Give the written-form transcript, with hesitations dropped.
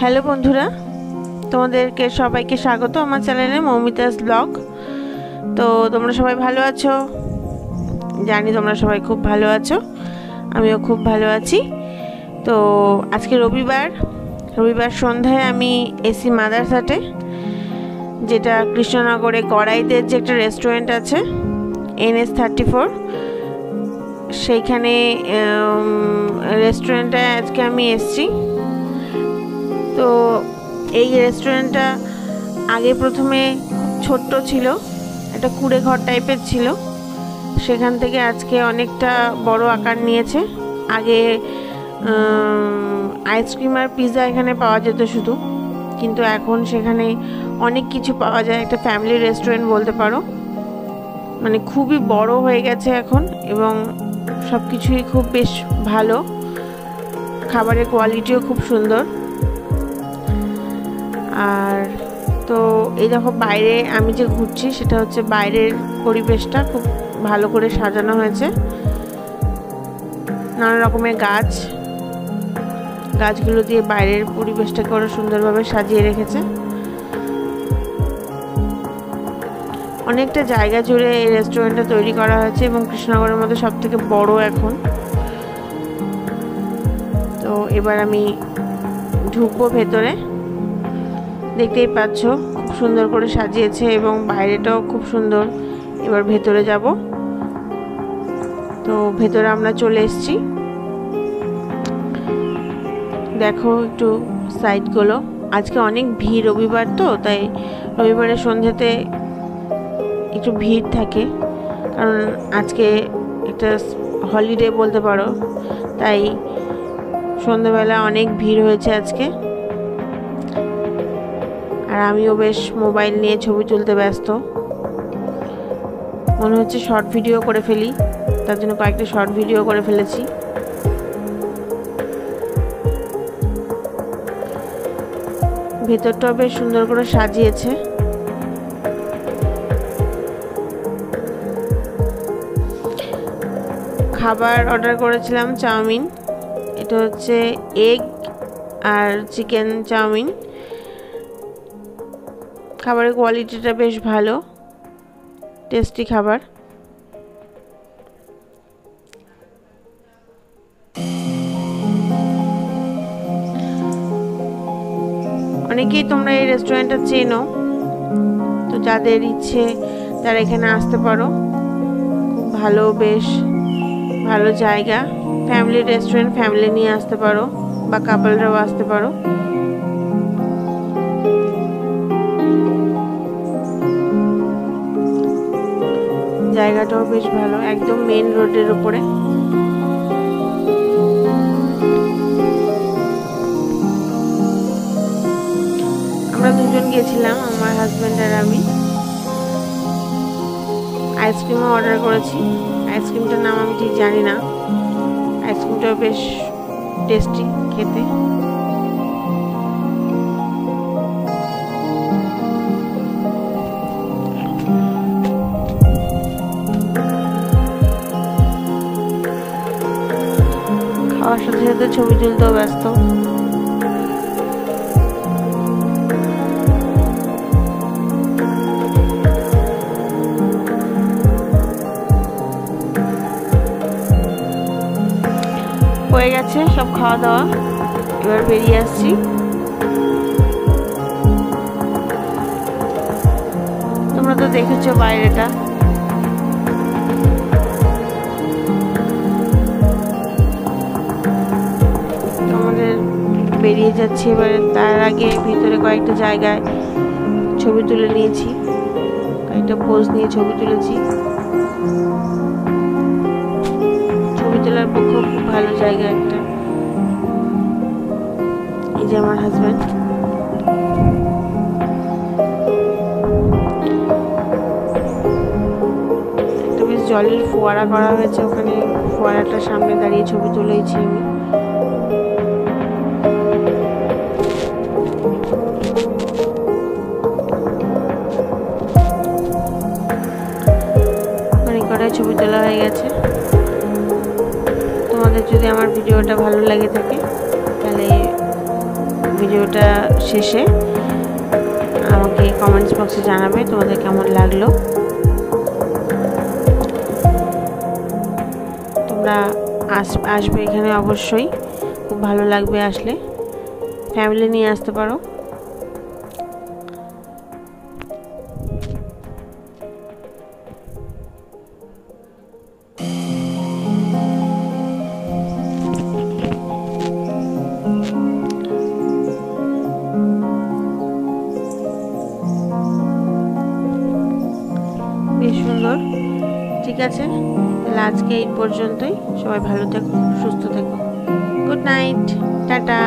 Hello বন্ধুরা, তোমাদেরকে সবাইকে স্বাগত আমার চ্যানেলে মৌমিতাস ব্লগ। তো তোমরা সবাই ভালো আছো? জানি তোমরা সবাই খুব ভালো আছো, আমিও খুব ভালো আছি। তো আজকে রবিবার সন্ধ্যায় আমি এসি মাদারসাটে, যেটা কৃষ্ণনগরে গড়াইদের যে একটা রেস্টুরেন্ট আছে NS34, সেইখানে রেস্টুরেন্টে আজকে আমি এসছি। তো এই রেস্টুরেন্টটা আগে প্রথমে ছোট্ট ছিল, একটা কুড়ে ঘর টাইপের ছিল, সেখান থেকে আজকে অনেকটা বড় আকার নিয়েছে। আগে আইসক্রিম আর পিৎজা এখানে পাওয়া যেত শুধু, কিন্তু এখন সেখানে অনেক কিছু পাওয়া যায়। একটা ফ্যামিলি রেস্টুরেন্ট বলতে পারো, মানে খুবই বড় হয়ে গেছে এখন, এবং সব কিছুই খুব বেশ ভালো, খাবারের কোয়ালিটিও খুব সুন্দর। আর তো এই দেখো বাইরে আমি যে ঘুরছি সেটা হচ্ছে বাইরের পরিবেশটা খুব ভালো করে সাজানো হয়েছে, নানা রকমের গাছগুলো দিয়ে বাইরের পরিবেশটাকে ওরা সুন্দরভাবে সাজিয়ে রেখেছে। অনেকটা জায়গা জুড়ে এই রেস্টুরেন্টটা তৈরি করা হয়েছে এবং কৃষ্ণনগরের মধ্যে সব থেকে বড় এখন। তো এবার আমি ঢুকবো ভেতরে, দেখতেই পাচ্ছ খুব সুন্দর করে সাজিয়েছে এবং বাইরেটাও খুব সুন্দর। এবার ভেতরে যাব। তো ভেতরে আমরা চলে এসেছি, দেখো একটু সাইডগুলো। আজকে অনেক ভিড়, রবিবার তো, তাই রবিবারের সন্ধ্যাতে একটু ভিড় থাকে, কারণ আজকে একটা হলিডে বলতে পারো, তাই সন্ধ্যাবেলা অনেক ভিড় হয়েছে আজকে। আর আমিও বেশ মোবাইল নিয়ে ছবি তুলতে ব্যস্ত, মনে হচ্ছে শর্ট ভিডিও করে ফেলি, তার জন্য কয়েকটা শর্ট ভিডিও করে ফেলেছি। ভেতরটাও বেশ সুন্দর করে সাজিয়েছে। খাবার অর্ডার করেছিলাম চাউমিন, এটা হচ্ছে এগ আর চিকেন চাউমিন। খাবারের কোয়ালিটিটা বেশ ভালো, টেস্টি খাবার। অনেকেই তোমরা এই রেস্টুরেন্টটা চেনো, তো যাদের ইচ্ছে তারা এখানে আসতে পারো। খুব ভালো, বেশ ভালো জায়গা, ফ্যামিলি রেস্টুরেন্ট, ফ্যামিলি নিয়ে আসতে পারো বা কাপলরাও আসতে পারো। জায়গাটাও বেশ ভালো, একদম মেন রোডের উপরে। আমরা দুজন গেছিলাম, আমার হাজব্যান্ড আর আমি। আইসক্রিমও অর্ডার করেছি, আইসক্রিমটার নাম আমি ঠিক জানি না। আইসক্রিমটাও বেশ টেস্টি খেতে। খাওয়ার সাথে সাথে ছবি তুলতেও ব্যস্ত। হয়ে গেছে সব খাওয়া দাওয়া, এবার বেরিয়ে আসছি। তোমরা তো দেখেছো বাইরেটা, আমাদের বেরিয়ে যাচ্ছি এবার। তার আগে ভিতরে কয়েকটা জায়গায় ছবি তুলে নিয়েছি, কয়েকটা পোজ নিয়ে ছবি তুলেছি। ছবি তোলার পক্ষে খুব ভালো জায়গা একটা। এই যে আমার হাজব্যান্ড। একটা বেশ জলের ফোয়ারা করা হয়েছে ওখানে, ফোয়ারাটার সামনে দাঁড়িয়ে ছবি তুলেছি আমি। অনেক কটাই ছবি তোলা হয়ে গেছে। তোমাদের যদি আমার ভিডিওটা ভালো লেগে থাকে তাহলে ভিডিওটা শেষে আমাকে কমেন্টস বক্সে জানাবে তোমাদের কেমন লাগলো। তোমরা আসবে এখানে, অবশ্যই খুব ভালো লাগবে। আসলে ফ্যামিলি নিয়ে আসতে পারো। বেশ সুন্দর। ঠিক আছে, তাহলে আজকে এই পর্যন্তই। সবাই ভালো থেকো, সুস্থ থেকো। Good night, tata.